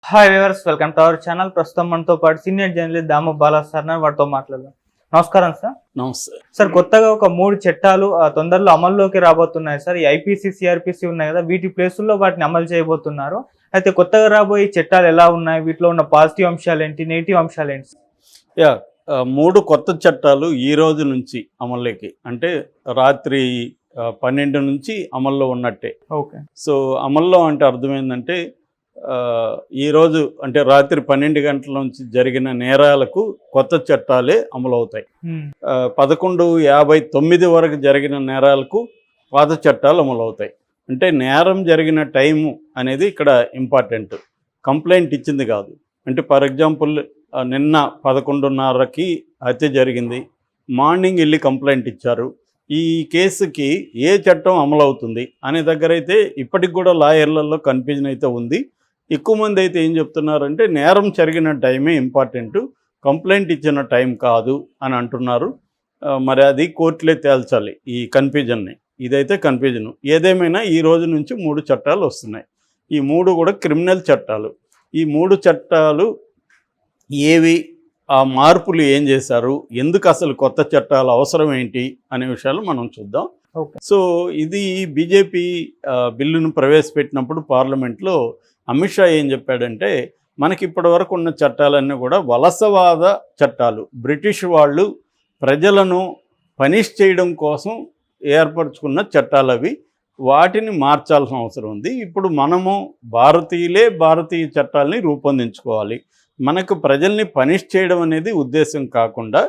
Hi viewers, welcome to our channel. ప్రస్తుతం మనతో పాటు సీనియర్ జర్నలిస్ట్ దాము బాలా సార్ వాటితో మాట్లాడదాం. నమస్కారం సార్. నమస్తే సార్, కొత్తగా ఒక 3 చట్టాలు తొందరలో అమల్లోకి రాబోతున్నాయి సార్. ఈ ఐపీసీ, సిఆర్పిసి ఉన్నాయి కదా, వీటి ప్లేసుల్లో వాటిని అమలు చేయబోతున్నారు. అయితే కొత్తగా రాబోయే చట్టాలు ఎలా ఉన్నాయి, వీటిలో ఉన్న పాజిటివ్ అంశాలు ఏంటి, నెగిటివ్ అంశాలు ఏంటి? 3 కొత్త చట్టాలు ఈ రోజు నుంచి అమల్లోకి, అంటే రాత్రి 12 నుంచి అమల్లో ఉన్నట్టే. ఓకే. సో అమల్లో అంటే అర్థమైందంటే ఈరోజు అంటే రాత్రి 12 గంటల నుంచి జరిగిన నేరాలకు కొత్త చట్టాలే అమలవుతాయి. 11:59 వరకు జరిగిన నేరాలకు పాత చట్టాలు అమలవుతాయి. అంటే నేరం జరిగిన టైము అనేది ఇక్కడ ఇంపార్టెంట్, కంప్లైంట్ ఇచ్చింది కాదు. అంటే ఫర్ ఎగ్జాంపుల్ నిన్న 11:30కి హత్య జరిగింది, మార్నింగ్ వెళ్ళి కంప్లైంట్ ఇచ్చారు. ఈ కేసుకి ఏ చట్టం అమలవుతుంది అనే దగ్గర అయితే ఇప్పటికి కూడా లాయర్లలో కన్ఫ్యూజన్ అయితే ఉంది. ఎక్కువ మంది అయితే ఏం చెప్తున్నారంటే నేరం జరిగిన టైమే ఇంపార్టెంట్, కంప్లైంట్ ఇచ్చిన టైం కాదు అని అంటున్నారు. మరి అది కోర్టులే తేల్చాలి ఈ కన్ఫ్యూజన్ని. ఇదైతే కన్ఫ్యూజన్. ఏదేమైనా ఈ రోజు నుంచి 3 చట్టాలు వస్తున్నాయి. ఈ 3 కూడా క్రిమినల్ చట్టాలు. ఈ 3 చట్టాలు ఏవి, ఆ మార్పులు ఏం చేశారు, ఎందుకు అసలు కొత్త చట్టాలు అవసరం ఏంటి అనే విషయాలు మనం చూద్దాం. సో ఇది బీజేపీ బిల్లును ప్రవేశపెట్టినప్పుడు పార్లమెంట్లో అమిత్ షా ఏం చెప్పాడంటే, మనకి ఇప్పటి వరకు ఉన్న చట్టాలన్నీ కూడా వలసవాద చట్టాలు, బ్రిటిష్ వాళ్ళు ప్రజలను పనిష్ చేయడం కోసం ఏర్పరచుకున్న చట్టాలు అవి, వాటిని మార్చాల్సిన అవసరం ఉంది. ఇప్పుడు మనము భారతీయులే భారతీయ చట్టాలని రూపొందించుకోవాలి. మనకు ప్రజల్ని పనిష్ చేయడం అనేది ఉద్దేశం కాకుండా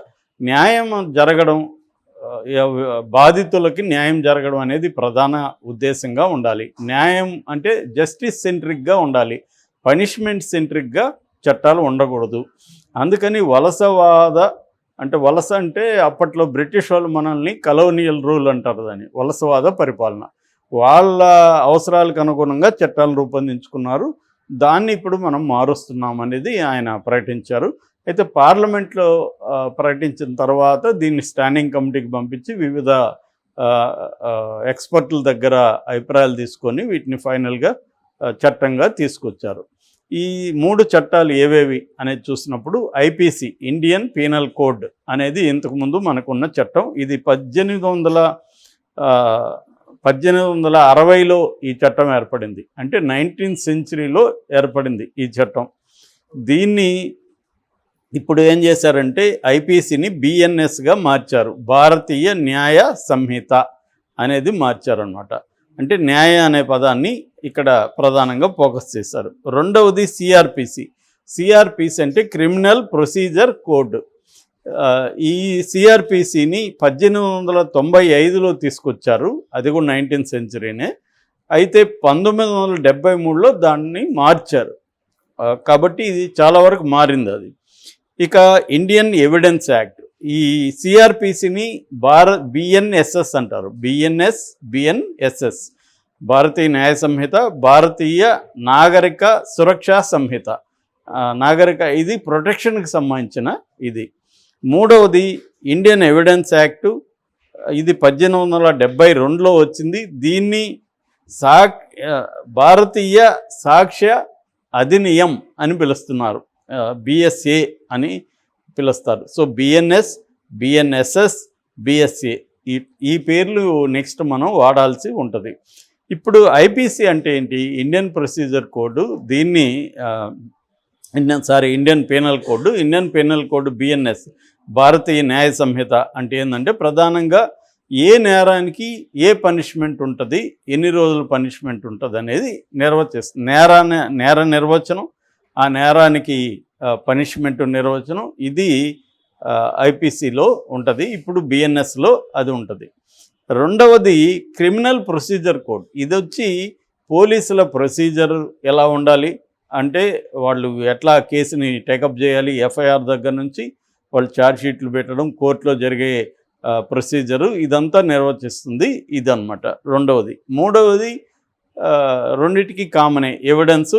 న్యాయం జరగడం, బాధితులకి న్యాయం జరగడం అనేది ప్రధాన ఉద్దేశంగా ఉండాలి. న్యాయం అంటే జస్టిస్ సెంట్రిక్గా ఉండాలి, పనిష్మెంట్ సెంట్రిక్గా చట్టాలు ఉండకూడదు. అందుకని వలసవాద అంటే వలస అంటే అప్పట్లో బ్రిటిష్ వాళ్ళు మనల్ని కలోనియల్ రూల్ అంటారు, దాన్ని వలసవాద పరిపాలన. వాళ్ళ అవసరాలకు అనుగుణంగా చట్టాలు రూపొందించుకున్నారు. దాన్ని ఇప్పుడు మనం మారుస్తున్నాం అనేది ఆయన ప్రకటించారు. అయితే పార్లమెంట్లో ప్రకటించిన తర్వాత దీన్ని స్టాండింగ్ కమిటీకి పంపించి వివిధ ఎక్స్పర్ట్ల దగ్గర అభిప్రాయాలు తీసుకొని వీటిని ఫైనల్గా చట్టంగా తీసుకొచ్చారు. ఈ 3 చట్టాలు ఏవేవి అనేది చూసినప్పుడు ఐపీసీ, ఇండియన్ పీనల్ కోడ్ అనేది ఇంతకుముందు మనకున్న చట్టం. ఇది 1860లో ఈ చట్టం ఏర్పడింది. అంటే 19th సెంచరీలో ఏర్పడింది ఈ చట్టం. దీన్ని ఇప్పుడు ఏం చేశారంటే ఐపీసీని బిఎన్ఎస్గా మార్చారు, భారతీయ న్యాయ సంహిత అనేది మార్చారనమాట. అంటే న్యాయ అనే పదాన్ని ఇక్కడ ప్రధానంగా ఫోకస్ చేశారు. రెండవది సిఆర్పిసి అంటే క్రిమినల్ ప్రొసీజర్ కోడ్. ఈ సిఆర్పిసిని 1895లో తీసుకొచ్చారు, అది కూడా 19th సెంచరీనే. అయితే 1973లో దాన్ని మార్చారు, కాబట్టి ఇది చాలా వరకు మారింది అది. ఇక ఇండియన్ ఎవిడెన్స్ యాక్ట్, ఈ సిఆర్పిసిని బిఎన్ఎస్ఎస్ అంటారు, బిఎన్ఎస్ఎస్ భారతీయ న్యాయ సంహిత, భారతీయ నాగరిక సురక్షా సంహిత, ఇది ప్రొటెక్షన్కి సంబంధించిన ఇది. మూడవది ఇండియన్ ఎవిడెన్స్ యాక్టు, ఇది 1872లో వచ్చింది. దీన్ని భారతీయ సాక్ష్య అధినియం అని పిలుస్తున్నారు, బిఎస్ఏ అని పిలుస్తారు. సో బిఎన్ఎస్ఎస్, బిఎస్ఏ ఈ పేర్లు నెక్స్ట్ మనం వాడాల్సి ఉంటుంది. ఇప్పుడు ఐపీసీ అంటే ఏంటి? Indian procedure code. దీన్ని ఇండియన్ పీనల్ కోడ్ బిఎన్ఎస్, భారతీయ న్యాయ సంహిత అంటే ఏంటంటే ప్రధానంగా ఏ నేరానికి ఏ పనిష్మెంట్ ఉంటుంది, ఎన్ని రోజులు పనిష్మెంట్ ఉంటుంది అనేది నిర్వచిస్తుంది. నేర నిర్వచనం, ఆ నేరానికి పనిష్మెంట్ నిర్వచనం, ఇది ఐపీసీలో ఉంటుంది. ఇప్పుడు బిఎన్ఎస్లో అది ఉంటుంది. రెండవది క్రిమినల్ ప్రొసీజర్ కోడ్. ఇది వచ్చి పోలీసుల ప్రొసీజర్ ఎలా ఉండాలి అంటే వాళ్ళు ఎట్లా కేసుని టేకప్ చేయాలి, ఎఫ్ఐఆర్ దగ్గర నుంచి వాళ్ళు ఛార్జ్షీట్లు పెట్టడం, కోర్టులో జరిగే ప్రొసీజరు, ఇదంతా నిర్వచిస్తుంది ఇదన్నమాట రెండవది. మూడవది రెండిటికి కామనే, ఎవిడెన్స్,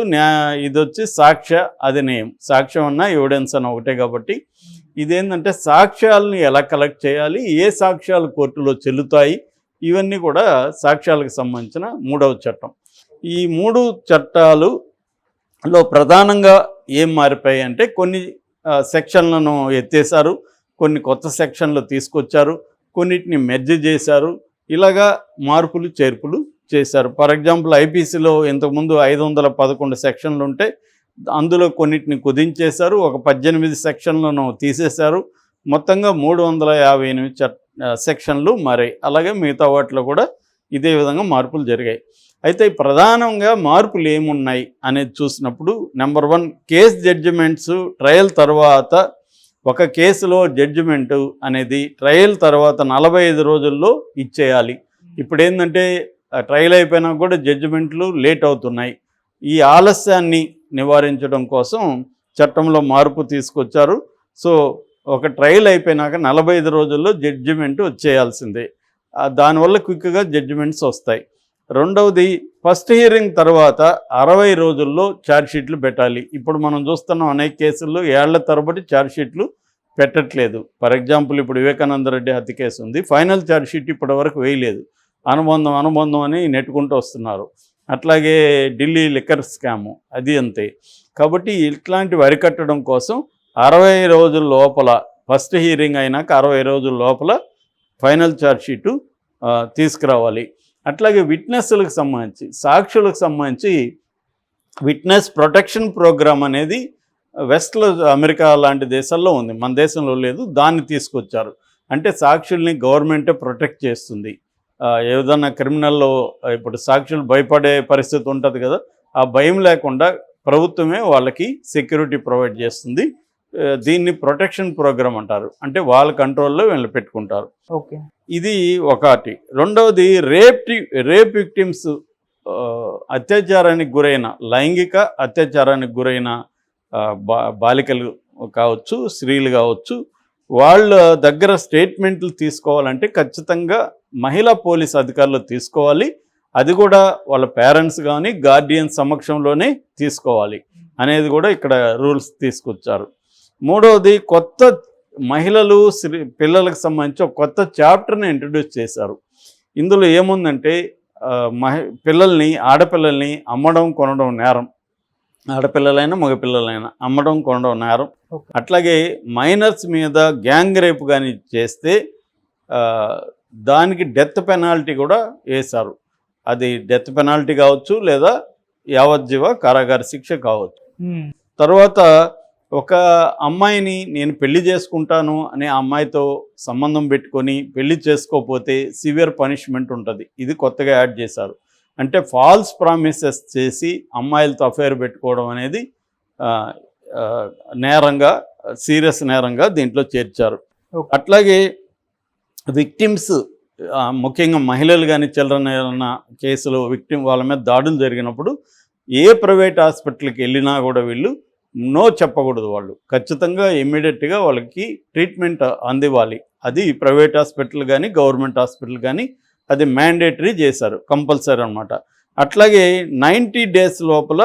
ఇది వచ్చి సాక్ష్య అధినియం. సాక్ష్యం అన్న ఎవిడెన్స్ అన్న ఒకటే కాబట్టి ఇదేంటంటే సాక్ష్యాలను ఎలా కలెక్ట్ చేయాలి, ఏ సాక్ష్యాలు కోర్టులో చెల్లుతాయి, ఇవన్నీ కూడా సాక్ష్యాలకు సంబంధించిన 3వ చట్టం. ఈ 3 చట్టాలు లో ప్రధానంగా ఏం మారిపోయాయి అంటే కొన్ని సెక్షన్లను ఎత్తేసారు, కొన్ని కొత్త సెక్షన్లు తీసుకొచ్చారు, కొన్నిటిని మెర్జ్ చేశారు. ఇలాగా మార్పులు చేర్పులు చేశారు. ఫర్ ఎగ్జాంపుల్ ఐపీసీలో ఇంతకుముందు 511 సెక్షన్లు ఉంటే అందులో కొన్నిటిని కుదించేశారు, ఒక 18 సెక్షన్లను తీసేశారు, మొత్తంగా 358 సెక్షన్లు మారాయి. అలాగే మిగతా వాటిలో కూడా ఇదే విధంగా మార్పులు జరిగాయి. అయితే ప్రధానంగా మార్పులు ఏమున్నాయి అనేది చూసినప్పుడు నెంబర్ 1 కేస్ జడ్జిమెంట్స్ ట్రయల్ తర్వాత ఒక కేసులో జడ్జిమెంటు అనేది ట్రయల్ తర్వాత 45 రోజుల్లో ఇచ్చేయాలి. ఇప్పుడు ఏంటంటే ట్రయల్ అయిపోయినా కూడా జడ్జిమెంట్లు లేట్ అవుతున్నాయి. ఈ ఆలస్యాన్ని నివారించడం కోసం చట్టంలో మార్పు తీసుకొచ్చారు. సో ఒక ట్రయల్ అయిపోయినాక 45 రోజుల్లో జడ్జిమెంట్ వచ్చేయాల్సిందే. దానివల్ల క్విక్గా జడ్జిమెంట్స్ వస్తాయి. రెండవది ఫస్ట్ హియరింగ్ తర్వాత 60 రోజుల్లో ఛార్జ్షీట్లు పెట్టాలి. ఇప్పుడు మనం చూస్తున్నాం అనేక కేసుల్లో ఏళ్ల తరబడి ఛార్జ్షీట్లు పెట్టట్లేదు. ఫర్ ఎగ్జాంపుల్ ఇప్పుడు వివేకానంద రెడ్డి హత్య కేసు ఉంది, ఫైనల్ ఛార్జ్షీట్ ఇప్పటి వరకు వేయలేదు, అనుబంధం అని నెట్టుకుంటూ వస్తున్నారు. అట్లాగే ఢిల్లీ లిక్కర్ స్కాము అది అంతే. కాబట్టి ఇట్లాంటివి అరికట్టడం కోసం 60 రోజుల లోపల ఫస్ట్ హియరింగ్ అయినాక 60 రోజుల లోపల ఫైనల్ ఛార్జ్షీటు తీసుకురావాలి. అట్లాగే విట్నెస్లకు సంబంధించి సాక్షులకు సంబంధించి విట్నెస్ ప్రొటెక్షన్ ప్రోగ్రామ్ అనేది వెస్ట్లో అమెరికా లాంటి దేశాల్లో ఉంది, మన దేశంలో లేదు. దాన్ని తీసుకొచ్చారు. అంటే సాక్షుల్ని గవర్నమెంటే ప్రొటెక్ట్ చేస్తుంది. ఏదన్నా క్రిమినల్లో ఇప్పుడు సాక్షులు భయపడే పరిస్థితి ఉంటుంది కదా, ఆ భయం లేకుండా ప్రభుత్వమే వాళ్ళకి సెక్యూరిటీ ప్రొవైడ్ చేస్తుంది. దీన్ని ప్రొటెక్షన్ ప్రోగ్రామ్ అంటారు. అంటే వాళ్ళ కంట్రోల్లో వీళ్ళు పెట్టుకుంటారు. ఓకే, ఇది ఒకటి. రెండవది రేప్ విక్టిమ్స్, అత్యాచారానికి గురైన లైంగిక అత్యాచారానికి గురైన బాలికలు కావచ్చు, స్త్రీలు కావచ్చు, వాళ్ళ దగ్గర స్టేట్మెంట్లు తీసుకోవాలంటే ఖచ్చితంగా మహిళా పోలీస్ అధికారులు తీసుకోవాలి. అది కూడా వాళ్ళ పేరెంట్స్ కానీ గార్డియన్ సమక్షంలోనే తీసుకోవాలి అనేది కూడా ఇక్కడ రూల్స్ తీసుకొచ్చారు. మూడవది కొత్త మహిళలు పిల్లలకు సంబంధించి ఒక కొత్త చాప్టర్ని ఇంట్రడ్యూస్ చేశారు. ఇందులో ఏముందంటే పిల్లల్ని ఆడపిల్లల్ని అమ్మడం కొనడం నేరం, ఆడపిల్లలైనా మగపిల్లలైనా అమ్మడం కొనడం నేరం. అట్లాగే మైనర్స్ మీద గ్యాంగ్ రేప్ కానీ చేస్తే దానికి డెత్ పెనాల్టీ కూడా వేశారు. అది డెత్ పెనాల్టీ కావచ్చు లేదా యావజ్జీవ కారాగార శిక్ష కావచ్చు. తర్వాత ఒక అమ్మాయిని నేను పెళ్లి చేసుకుంటాను అనే అమ్మాయితో సంబంధం పెట్టుకొని పెళ్లి చేసుకోకపోతే సివియర్ పనిష్మెంట్ ఉంటుంది. ఇది కొత్తగా యాడ్ చేశారు. అంటే ఫాల్స్ ప్రామిసెస్ చేసి అమ్మాయిలతో అఫైర్ పెట్టుకోవడం అనేది నేరంగా, సీరియస్ నేరంగా దీంట్లో చేర్చారు. అట్లాగే విక్టిమ్స్, ముఖ్యంగా మహిళలు కానీ చిల్డ్రన్ ఏదైనా కేసులో వాళ్ళ మీద దాడులు జరిగినప్పుడు ఏ ప్రైవేట్ హాస్పిటల్కి వెళ్ళినా కూడా వీళ్ళు నో చెప్పకూడదు. వాళ్ళు ఖచ్చితంగా ఇమ్మీడియట్గా వాళ్ళకి ట్రీట్మెంట్ అందివ్వాలి. అది ప్రైవేట్ హాస్పిటల్ కానీ గవర్నమెంట్ హాస్పిటల్ కానీ అది మ్యాండేటరీ చేశారు, కంపల్సరీ అనమాట. అట్లాగే 90 days లోపల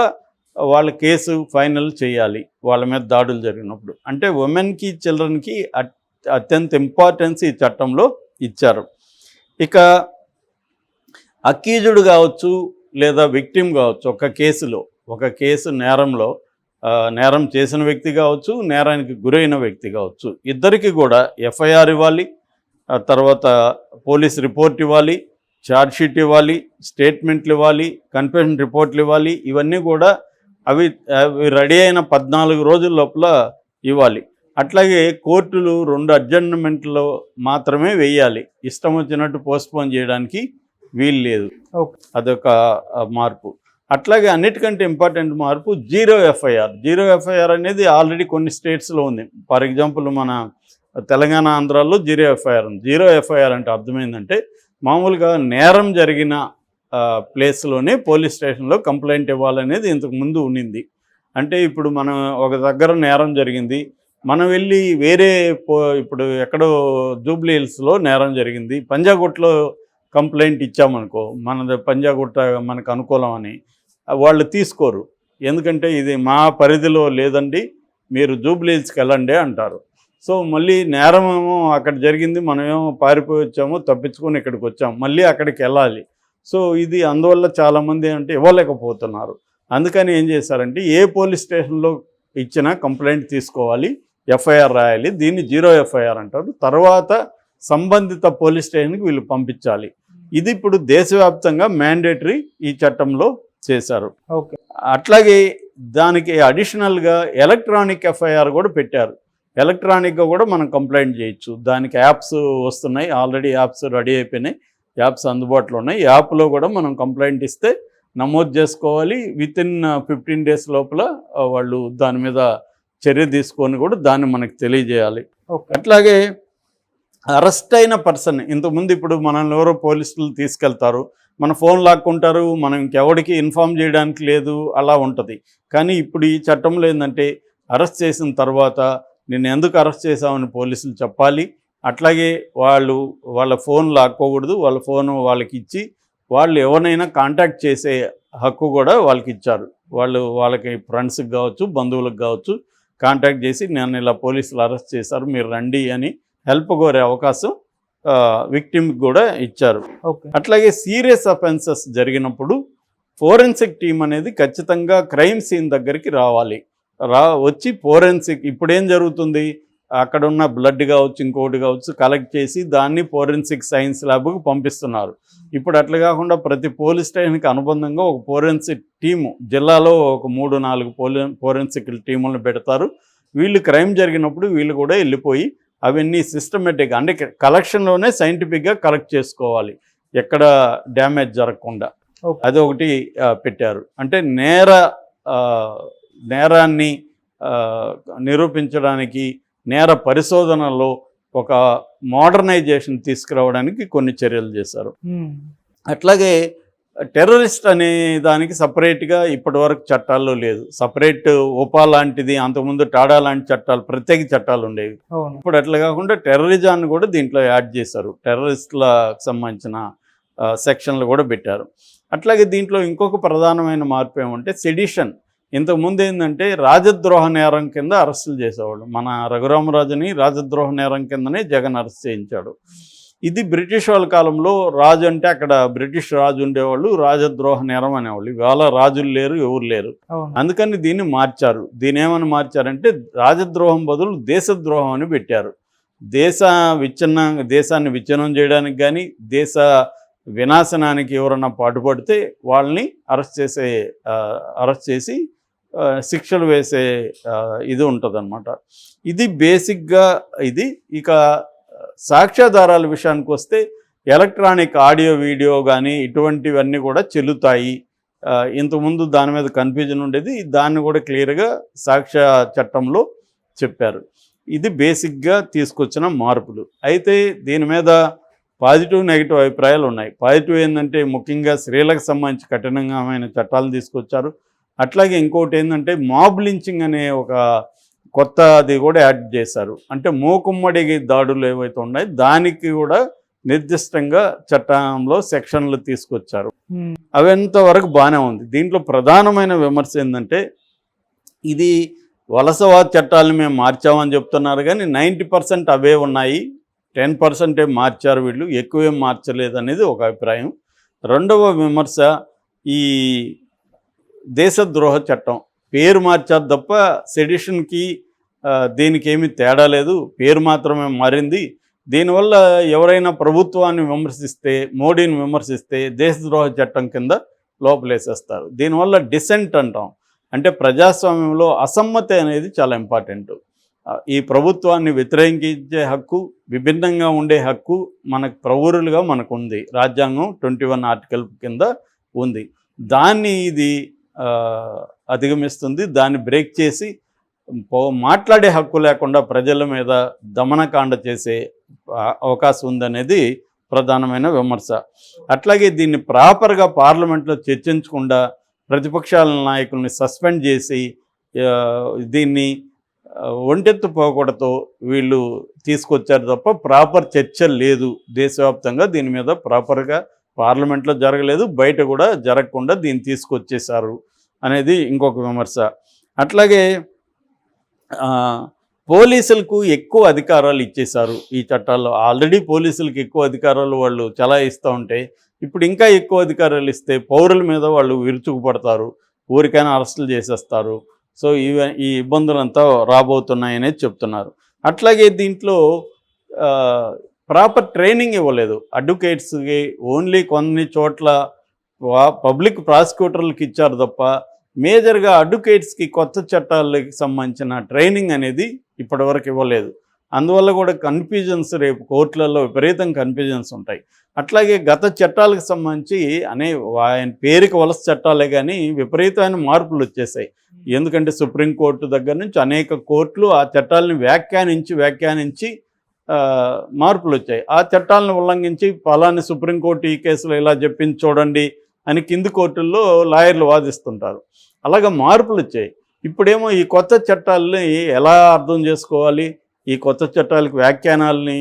వాళ్ళ కేసు ఫైనల్ చేయాలి వాళ్ళ మీద దాడులు జరిగినప్పుడు. అంటే ఉమెన్కి చిల్డ్రన్కి అత్యంత ఇంపార్టెన్స్ ఈ చట్టంలో ఇచ్చారు. ఇక అక్యూజ్డ్ కావచ్చు లేదా విక్టిమ్ కావచ్చు, ఒక కేసు నేరంలో నేరం చేసిన వ్యక్తి కావచ్చు, నేరానికి గురైన వ్యక్తి కావచ్చు, ఇద్దరికి కూడా ఎఫ్ఐఆర్ ఇవ్వాలి, తర్వాత పోలీస్ రిపోర్ట్ ఇవ్వాలి, ఛార్జ్షీట్ ఇవ్వాలి, స్టేట్మెంట్లు ఇవ్వాలి, కన్ఫెషన్ రిపోర్ట్లు ఇవ్వాలి. ఇవన్నీ కూడా అవి రెడీ అయిన 14 రోజుల లోపల ఇవ్వాలి. అట్లాగే కోర్టులు 2 అడ్జర్న్మెంట్లో మాత్రమే వేయాలి, ఇష్టం వచ్చినట్టు పోస్ట్పోన్ చేయడానికి వీలు లేదు. అదొక మార్పు. అట్లాగే అన్నిటికంటే ఇంపార్టెంట్ మార్పు జీరో ఎఫ్ఐఆర్ అనేది ఆల్రెడీ కొన్ని స్టేట్స్లో ఉంది. ఫర్ ఎగ్జాంపుల్ మన తెలంగాణ, ఆంధ్రాలో జీరో ఎఫ్ఐఆర్ ఉంది. జీరో ఎఫ్ఐఆర్ అంటే అర్థమైందంటే మామూలుగా నేరం జరిగిన ప్లేస్లోనే పోలీస్ స్టేషన్లో కంప్లైంట్ ఇవ్వాలనేది ఇంతకు ముందు ఉండింది. అంటే ఇప్పుడు మనం ఒక దగ్గర నేరం జరిగింది, మనం వెళ్ళి ఇప్పుడు ఎక్కడో జూబ్లీ హిల్స్లో నేరం జరిగింది, పంజాగుట్టలో కంప్లైంట్ ఇచ్చామనుకో, మన పంజాగుట్ట మనకు అనుకూలం అని వాళ్ళు తీసుకోరు. ఎందుకంటే ఇది మా పరిధిలో లేదండి, మీరు జూబ్లీ హిల్స్కి వెళ్ళండి అంటారు. సో మళ్ళీ నేరమేమో అక్కడ జరిగింది, మనమేమో పారిపోయి వచ్చాము, తప్పించుకొని ఇక్కడికి వచ్చాము, మళ్ళీ అక్కడికి వెళ్ళాలి. సో ఇది అందువల్ల చాలామంది అంటే ఇవ్వలేకపోతున్నారు. అందుకని ఏం చేశారంటే ఏ పోలీస్ స్టేషన్లో ఇచ్చినా కంప్లైంట్ తీసుకోవాలి, ఎఫ్ఐఆర్ రాయాలి. దీన్ని 0 ఎఫ్ఐఆర్ అంటారు. తర్వాత సంబంధిత పోలీస్ స్టేషన్కి వీళ్ళు పంపించాలి. ఇది ఇప్పుడు దేశవ్యాప్తంగా మ్యాండేటరీ ఈ చట్టంలో చేశారు. ఓకే. అట్లాగే దానికి అడిషనల్గా ఎలక్ట్రానిక్ ఎఫ్ఐఆర్ కూడా పెట్టారు. ఎలక్ట్రానిక్గా కూడా మనం కంప్లైంట్ చేయొచ్చు. దానికి యాప్స్ వస్తున్నాయి, ఆల్రెడీ యాప్స్ రెడీ అయిపోయినాయి, యాప్స్ అందుబాటులో ఉన్నాయి. యాప్లో కూడా మనం కంప్లైంట్ ఇస్తే నమోదు చేసుకోవాలి. వితిన్ 15 days లోపల వాళ్ళు దాని మీద చర్య తీసుకొని కూడా దాన్ని మనకు తెలియజేయాలి. అట్లాగే అరెస్ట్ అయిన పర్సన్, ఇంతకుముందు ఇప్పుడు మనల్ని ఎవరో పోలీసులు తీసుకెళ్తారు, మన ఫోన్ లాక్కుంటారు, మనం ఇంకెవడికి ఇన్ఫామ్ చేయడానికి లేదు, అలా ఉంటుంది. కానీ ఇప్పుడు ఈ చట్టంలో ఏంటంటే అరెస్ట్ చేసిన తర్వాత నిన్ను ఎందుకు అరెస్ట్ చేశామని పోలీసులు చెప్పాలి. అట్లాగే వాళ్ళ ఫోన్ లాక్కోకూడదు, వాళ్ళ ఫోన్ వాళ్ళకి ఇచ్చి వాళ్ళు ఎవరినైనా కాంటాక్ట్ చేసే హక్కు కూడా వాళ్ళకి ఇచ్చారు. వాళ్ళకి ఫ్రెండ్స్కి కావచ్చు, బంధువులకు కావచ్చు కాంటాక్ట్ చేసి నన్ను ఇలా పోలీసులు అరెస్ట్ చేశారు, మీరు రండి అని హెల్ప్ కోరే అవకాశం విక్టిమ్కి కూడా ఇచ్చారు. అట్లాగే సీరియస్ అఫెన్సెస్ జరిగినప్పుడు ఫోరెన్సిక్ టీం అనేది ఖచ్చితంగా క్రైమ్ సీన్ దగ్గరికి రావాలి. వచ్చి ఫోరెన్సిక్, ఇప్పుడేం జరుగుతుంది, అక్కడ ఉన్న బ్లడ్ కావచ్చు, ఇంకోటి కావచ్చు కలెక్ట్ చేసి దాన్ని ఫోరెన్సిక్ సైన్స్ ల్యాబ్కి పంపిస్తున్నారు. ఇప్పుడు అట్లా కాకుండా ప్రతి పోలీస్ స్టేషన్కి అనుబంధంగా ఒక ఫోరెన్సిక్ టీము, జిల్లాలో ఒక 3-4 ఫోరెన్సిక్ టీములను పెడతారు. వీళ్ళు క్రైమ్ జరిగినప్పుడు వీళ్ళు కూడా వెళ్ళిపోయి అవన్నీ సిస్టమేటిక్గా, అంటే కలెక్షన్లోనే సైంటిఫిక్గా కలెక్ట్ చేసుకోవాలి, ఎక్కడ డ్యామేజ్ జరగకుండా. అదొకటి పెట్టారు. అంటే నేరాన్ని నిరూపించడానికి, నేర పరిశోధనలో ఒక మోడర్నైజేషన్ తీసుకురావడానికి కొన్ని చర్యలు చేశారు. అట్లాగే టెర్రరిస్ట్ అనే దానికి సపరేట్గా ఇప్పటివరకు చట్టాల్లో లేదు. సపరేట్ ఉపా లాంటిది, అంతకుముందు టాడా లాంటి చట్టాలు, ప్రత్యేక చట్టాలు ఉండేవి. ఇప్పుడు అట్లా కాకుండా టెర్రరిజాన్ని కూడా దీంట్లో యాడ్ చేశారు. టెర్రరిస్టులకు సంబంధించిన సెక్షన్లు కూడా పెట్టారు. అట్లాగే దీంట్లో ఇంకొక ప్రధానమైన మార్పు ఏమంటే సెడిషన్. ఇంతకుముందు ఏంటంటే రాజద్రోహ నేరం కింద అరెస్టులు చేసేవాళ్ళు. మన రఘురామరాజుని రాజద్రోహ నేరం కిందనే జగన్ అరెస్ట్ చేయించాడు. ఇది బ్రిటిష్ వాళ్ళ కాలంలో రాజు అంటే అక్కడ బ్రిటిష్ రాజు ఉండేవాళ్ళు, రాజద్రోహ నేరం అనేవాళ్ళు. ఇవాళ రాజులు లేరు, ఎవరు లేరు. అందుకని దీన్ని మార్చారు. దీన్ని ఏమని మార్చారంటే రాజద్రోహం బదులు దేశద్రోహం అని పెట్టారు. దేశాన్ని విచ్ఛిన్నం చేయడానికి కానీ, దేశ వినాశనానికి ఎవరన్నా పాటుపడితే వాళ్ళని అరెస్ట్ చేసి శిక్షలు వేసే ఇది ఉంటుందన్నమాట. ఇది బేసిక్గా ఇది. ఇక సాక్ష్యాధారాల విషయానికి వస్తే ఎలక్ట్రానిక్ ఆడియో, వీడియో కానీ ఇటువంటివన్నీ కూడా చెల్లుతాయి. ఇంతకుముందు దాని మీద కన్ఫ్యూజన్ ఉండేది, దాన్ని కూడా క్లియర్గా సాక్ష్య చట్టంలో చెప్పారు. ఇది బేసిక్గా తీసుకొచ్చిన మార్పులు. అయితే దీని మీద పాజిటివ్, నెగిటివ్ అభిప్రాయాలు ఉన్నాయి. పాజిటివ్ ఏంటంటే ముఖ్యంగా స్త్రీలకు సంబంధించి కఠినమైన చట్టాలు తీసుకొచ్చారు. అట్లాగే ఇంకోటి ఏంటంటే మాబ్ లించింగ్ అనే ఒక కొత్తది కూడా యాడ్ చేశారు. అంటే మూకుమ్మడి దాడులు ఏవైతే ఉన్నాయో దానికి కూడా నిర్దిష్టంగా చట్టంలో సెక్షన్లు తీసుకొచ్చారు. అవంతవరకు బాగానే ఉంది. దీంట్లో ప్రధానమైన విమర్శ ఏంటంటే ఇది వలసవాద చట్టాలను మేము మార్చామని చెప్తున్నారు, కానీ 90% అవే ఉన్నాయి, 10% మార్చారు వీళ్ళు, ఎక్కువేం మార్చలేదు అనేది ఒక అభిప్రాయం. రెండవ విమర్శ ఈ దేశద్రోహ చట్టం పేరు మార్చారు తప్ప సెడిషన్కి దీనికి ఏమీ తేడా లేదు, పేరు మాత్రమే మారింది. దీనివల్ల ఎవరైనా ప్రభుత్వాన్ని విమర్శిస్తే, మోడీని విమర్శిస్తే దేశద్రోహ చట్టం కింద లోపలేసేస్తారు. దీనివల్ల డిసెంట్ అంటాం, అంటే ప్రజాస్వామ్యంలో అసమ్మతి అనేది చాలా ఇంపార్టెంట్. ఈ ప్రభుత్వాన్ని వ్యతిరేకించే హక్కు, విభిన్నంగా ఉండే హక్కు మనకు ప్రౌరులుగా మనకు ఉంది. రాజ్యాంగం 21 ఆర్టికల్ కింద ఉంది. దాన్ని ఇది అధిగమిస్తుంది. దాన్ని బ్రేక్ చేసి మాట్లాడే హక్కు లేకుండా ప్రజల మీద దమనకాండ చేసే అవకాశం ఉందనేది ప్రధానమైన విమర్శ. అట్లాగే దీన్ని ప్రాపర్గా పార్లమెంట్లో చర్చించకుండా ప్రతిపక్షాల నాయకుల్ని సస్పెండ్ చేసి దీన్ని ఒంటెత్తు పోకూడతో వీళ్ళు తీసుకొచ్చారు తప్ప ప్రాపర్ చర్చ లేదు దేశవ్యాప్తంగా. దీని మీద ప్రాపర్గా పార్లమెంట్లో జరగలేదు, బయట కూడా జరగకుండా దీన్ని తీసుకొచ్చేశారు అనేది ఇంకొక విమర్శ. అట్లాగే పోలీసులకు ఎక్కువ అధికారాలు ఇచ్చేశారు ఈ చట్టాల్లో. ఆల్రెడీ పోలీసులకు ఎక్కువ అధికారాలు వాళ్ళు చలాయిస్తూ ఉంటే ఇప్పుడు ఇంకా ఎక్కువ అధికారాలు ఇస్తే పౌరుల మీద వాళ్ళు విరుచుకుపడతారు. ఊరికైనా అరెస్టులు చేసేస్తారు. సో ఈ ఇబ్బందులంతా రాబోతున్నాయనేది చెప్తున్నారు. అట్లాగే దీంట్లో ప్రాపర్ ట్రైనింగ్ ఇవ్వలేదు అడ్వకేట్స్కి. ఓన్లీ కొన్ని చోట్ల పబ్లిక్ ప్రాసిక్యూటర్లకు ఇచ్చారు తప్ప మేజర్గా అడ్వకేట్స్కి కొత్త చట్టాలకి సంబంధించిన ట్రైనింగ్ అనేది ఇప్పటివరకు ఇవ్వలేదు. అందువల్ల కూడా కన్ఫ్యూజన్స్ రేపు కోర్టులలో విపరీతం కన్ఫ్యూజన్స్ ఉంటాయి. అట్లాగే గత చట్టాలకు సంబంధించి ఆయన పేరుకి వలస చట్టాలే కానీ విపరీతమైన మార్పులు వచ్చేసాయి. ఎందుకంటే సుప్రీంకోర్టు దగ్గర నుంచి అనేక కోర్టులు ఆ చట్టాలను వ్యాఖ్యానించి మార్పులు వచ్చాయి. ఆ చట్టాలను ఉల్లంఘించి పలాని సుప్రీంకోర్టు ఈ కేసులో ఇలా చెప్పింది చూడండి అని కింది కోర్టుల్లో లాయర్లు వాదిస్తుంటారు. అలాగే మార్పులు వచ్చాయి. ఇప్పుడేమో ఈ కొత్త చట్టాలని ఎలా అర్థం చేసుకోవాలి, ఈ కొత్త చట్టాలకు వ్యాఖ్యానాలని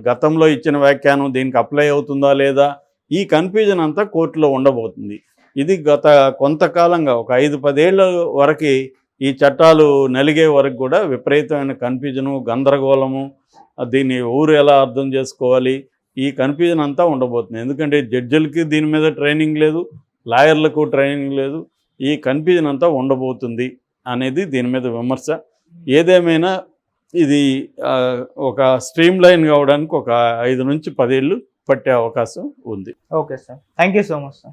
గతంలో ఇచ్చిన వ్యాఖ్యానం దీనికి అప్లై అవుతుందా లేదా, ఈ కన్ఫ్యూజన్ అంతా కోర్టులో ఉండబోతుంది. ఇది గత కొంతకాలంగా ఒక 5-10 ఏళ్ళ వరకు ఈ చట్టాలు నలిగే వరకు కూడా విపరీతమైన కన్ఫ్యూజను, గందరగోళము, దీన్ని ఊరు ఎలా అర్థం చేసుకోవాలి, ఈ కన్ఫ్యూజన్ అంతా ఉండబోతుంది. ఎందుకంటే జడ్జిలకి దీని మీద ట్రైనింగ్ లేదు, లాయర్లకు ట్రైనింగ్ లేదు. ఈ కన్ఫ్యూజన్ అంతా ఉండబోతుంది అనేది దీని మీద విమర్శ. ఏదేమైనా ఇది ఒక స్ట్రీమ్ లైన్ కావడానికి ఒక 5 నుంచి 10 ఏళ్ళు పట్టే అవకాశం ఉంది. Okay sir, thank you so much sir.